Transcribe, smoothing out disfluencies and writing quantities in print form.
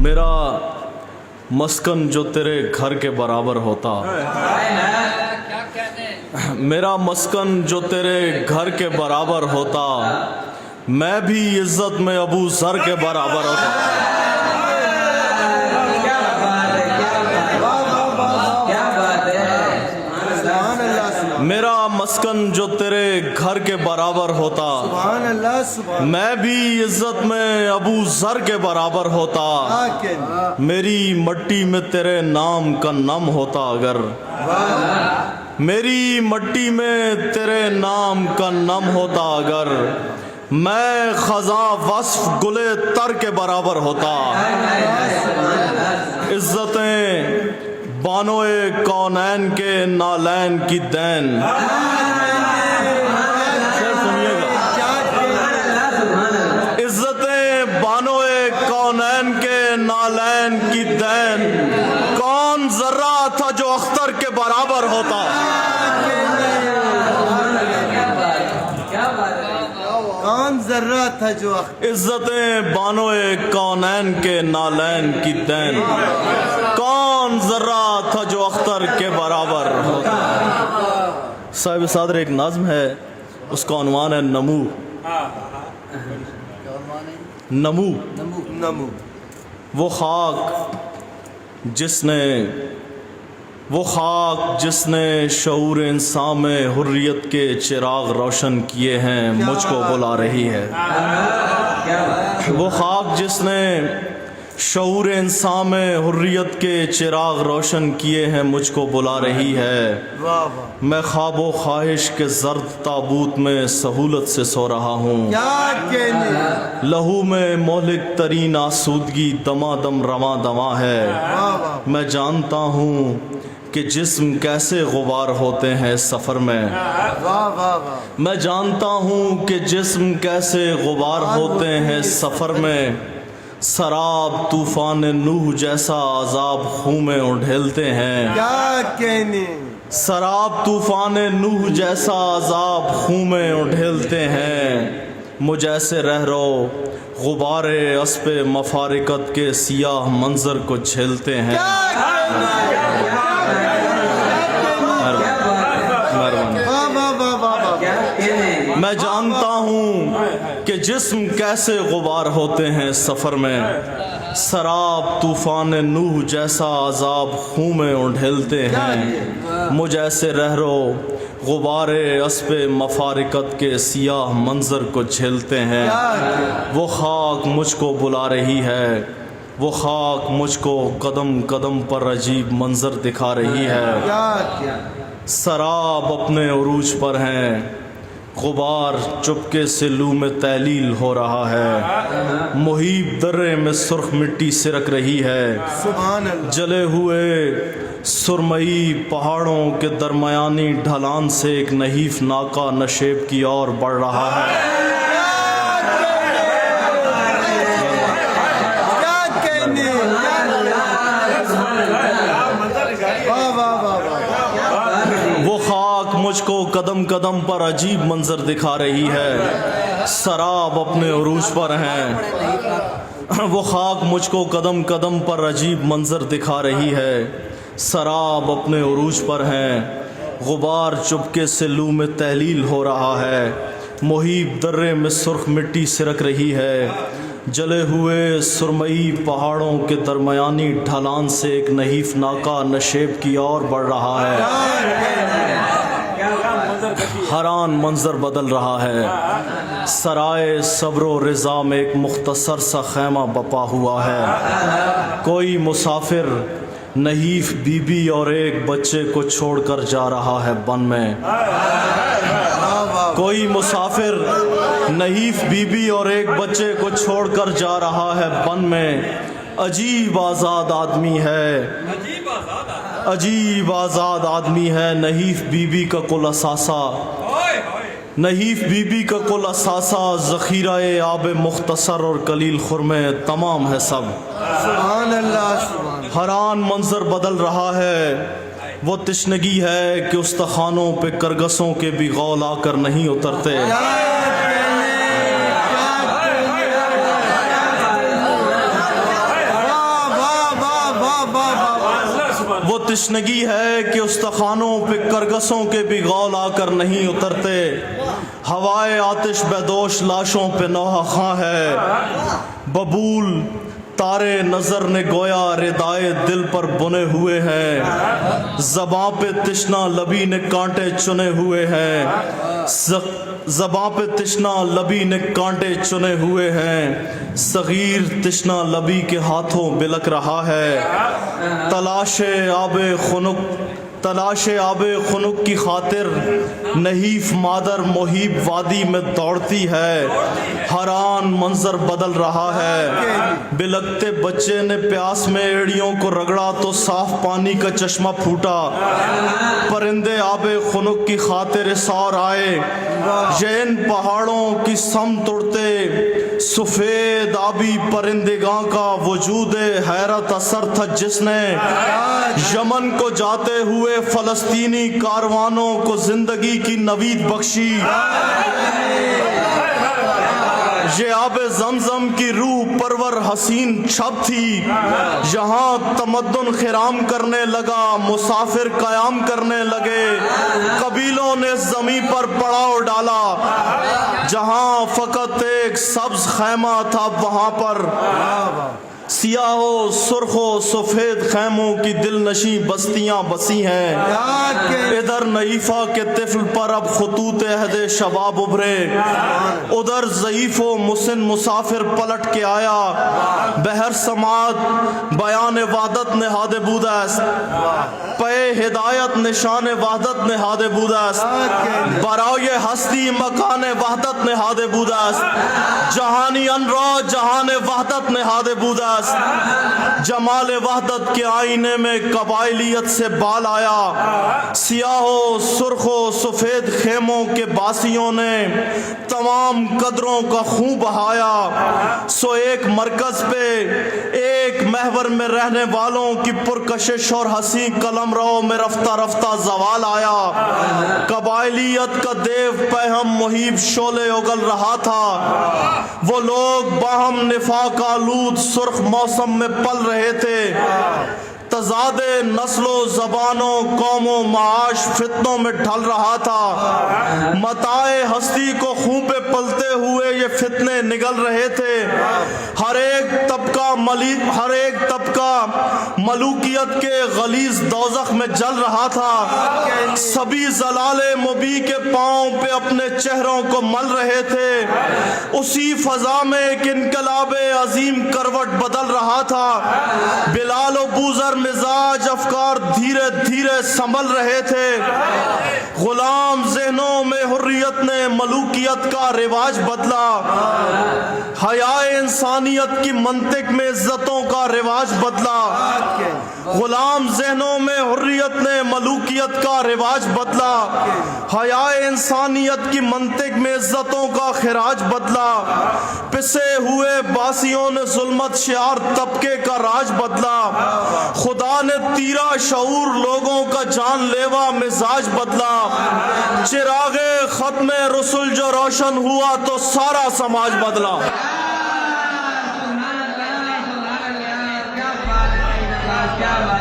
میرا مسکن جو تیرے گھر کے برابر ہوتا، میرا مسکن جو تیرے گھر کے برابر ہوتا، میں بھی عزت میں ابو ذر کے برابر ہوتا۔ میرا مسکن جو تیرے گھر کے برابر ہوتا، میں بھی عزت میں ابو ذر کے برابر ہوتا۔ میری مٹی میں تیرے نام کا نم ہوتا اگر، میری مٹی میں تیرے نام کا نم ہوتا اگر، میں خزاں وصف گلے تر کے برابر ہوتا۔ عزتیں بانوئے کونین کے نالین کی دین، عزتیں بانوئے کونین کے نالین کی دین، کون ذرہ تھا جو اختر کے برابر ہوتا۔ کون ذرہ تھا جو عزتیں بانوئے کونین کے نالین کی دین، کون ذرہ تھا جو اختر کے برابر ہوتا۔ صاحب صادر ایک نظم ہے، اس کا عنوان ہے نمو۔ نمو نمو وہ خاک جس نے شعور انسان میں حریت کے چراغ روشن کیے ہیں مجھ کو بلا رہی ہے۔ وہ خاک جس نے شعور انسان میں حریت کے چراغ روشن کیے ہیں مجھ کو بلا رہی ہے۔ میں خواب و خواہش کے زرد تابوت میں سہولت سے سو رہا ہوں، لہو میں مہلک ترین آسودگی دما دم رواں دواں ہے۔ میں جانتا ہوں کہ جسم کیسے غبار ہوتے ہیں سفر میں، میں جانتا ہوں کہ جسم کیسے غبار ہوتے ہیں سفر میں۔ سراب طوفان نوح جیسا عذاب خوں میں اڈھیلتے ہیں، سراب طوفان نوح جیسا عذاب خوں میں اڈھیلتے ہیں۔ مجھ ایسے رہرو غبار اسب مفارقت کے سیاہ منظر کو جھیلتے ہیں۔ میں جانتا ہوں کہ جسم کیسے غبار ہوتے ہیں سفر میں، سراب طوفان نوح جیسا عذاب خوں میں اڈھیلتے ہیں۔ مجھ ایسے رہرو غبار اسب مفارقت کے سیاہ منظر کو جھیلتے ہیں۔ وہ خاک مجھ کو بلا رہی ہے، وہ خاک مجھ کو قدم قدم پر عجیب منظر دکھا رہی ہے۔ سراب اپنے عروج پر ہیں، غبار چپکے سے لو میں تحلیل ہو رہا ہے۔ محیب درے میں سرخ مٹی سرک رہی ہے، جلے ہوئے سرمئی پہاڑوں کے درمیانی ڈھلان سے ایک نحیف ناکا نشیب کی اور بڑھ رہا ہے۔ وہ خاک مجھ کو قدم قدم پر عجیب منظر دکھا رہی ہے، سراب اپنے عروج پر ہیں۔ وہ خاک مجھ کو قدم قدم پر عجیب منظر دکھا رہی ہے، سراب اپنے عروج پر ہیں۔ غبار چپکے سے لو میں تحلیل ہو رہا ہے، محیب درے میں سرخ مٹی سرک رہی ہے، جلے ہوئے سرمئی پہاڑوں کے درمیانی ڈھلان سے ایک نحیف ناکا نشیب کی اور بڑھ رہا ہے۔ حیران منظر بدل رہا ہے، سرائے صبر و رضا میں ایک مختصر سا خیمہ بپا ہوا ہے۔ کوئی مسافر نحیف بی بی اور ایک بچے کو چھوڑ کر جا رہا ہے بن میں۔ کوئی مسافر نحیف بی بی اور ایک بچے کو چھوڑ کر جا رہا ہے بن میں۔ عجیب آزاد آدمی ہے، عجیب آزاد آدمی ہے، نحیف بی بی کا کل اثاثہ، نحیف بی بی کا کل اثاثہ ذخیرہ آب مختصر اور قلیل خرمے تمام ہے سب۔ سبحان اللہ سبحان اللہ۔ حیران منظر بدل رہا ہے، وہ تشنگی ہے کہ استخوانوں پہ کرگسوں کے بھی غول آ کر نہیں اترتے۔ تشنگی ہے کہ استخوانوں پہ کرگسوں کے بھی غول آ کر نہیں اترتے، ہوائے آتش بدوش لاشوں پہ نوحہ خاں ہے، ببول تارے نظر نے گویا ردائے دل پر بنے ہوئے ہیں، زباں پہ تشنا لبی نے کانٹے چنے ہوئے ہیں، زباں پہ تشنا لبی نے کانٹے چنے ہوئے ہیں، صغیر تشنا لبی کے ہاتھوں بلک رہا ہے، تلاش آب خنک کی خاطر نحیف مادر محیب وادی میں دوڑتی ہے، حیران منظر بدل رہا ہے، بلکتے بچے نے پیاس میں ایڑیوں کو رگڑا تو صاف پانی کا چشمہ پھوٹا، پرندے آب خنک کی خاطر اسار آئے، یہ ان پہاڑوں کی سمت اڑتے سفید آبی پرندگاں کا وجود حیرت اثر تھا جس نے یمن کو جاتے ہوئے فلسطینی کاروانوں کو زندگی کی نوید بخشی، یہ آب زمزم کی روح پرور حسین چھب تھی، یہاں تمدن خرام کرنے لگا، مسافر قیام کرنے لگے، قبیلوں نے زمین پر پڑاؤ ڈالا، جہاں فقط ایک سبز خیمہ تھا وہاں پر سیاہ و سرخ و سفید خیموں کی دل نشیں بستیاں بسی ہیں، ادھر نحیفہ کے طفل پر اب خطوط عہد شباب ابھرے، ادھر ضعیف و مسن مسافر پلٹ کے آیا، بہر سماعت بیان وحدت نہاد بوده است، پے ہدایت نشان وحدت نہاد بوده است، برای ہستی مکان وحدت نہاد بوده است، جہانیان را جہان وحدت نہاد بوده است، جمال وحدت کے آئینے میں قبائلیت سے بال آیا، سیاہ و سرخ و سفید خیموں کے باسیوں نے تمام قدروں کا خون بہایا، سو ایک مرکز پہ ایک محور میں رہنے والوں کی پرکشش اور حسین قلم رو میں رفتہ رفتہ زوال آیا، قبائلیت کا دیو پہم محیب شعلے اگل رہا تھا، وہ لوگ باہم نفاق آلود سرخ موسم میں پل رہے تھے، تضاد نسل و زبانوں قوم و معاش فتنوں میں ڈھل رہا تھا، متاع ہستی کو خون پہ پلتے ہوئے یہ فتنے نگل رہے تھے، ہر ایک طبقہ ملوکیت کے غلیظ دوزخ میں جل رہا تھا، سبھی زلال مبی کے پاؤں پہ اپنے چہروں کو مل رہے تھے، اسی فضا میں ایک انقلاب عظیم کروٹ بدل رہا تھا، بلال و بوذر مزاج افکار دھیرے دھیرے سنبھل رہے تھے، غلام ذہنوں میں حریت نے ملوکیت کا رواج بدلا، حیاء انسانیت کی منطق میں عزتوں کا رواج بدلا، غلام ذہنوں میں حریت نے ملوکیت کا رواج بدلا، حیاء انسانیت کی منطق میں عزتوں کا خراج بدلا، پسے ہوئے باسیوں نے ظلمت شعار طبقے کا راج بدلا، خدا نے تیرا شعور لوگوں کا جان لیوا مزاج بدلا، چراغ ختم رسول جو روشن ہوا تو سارا سماج بدلا۔ کیا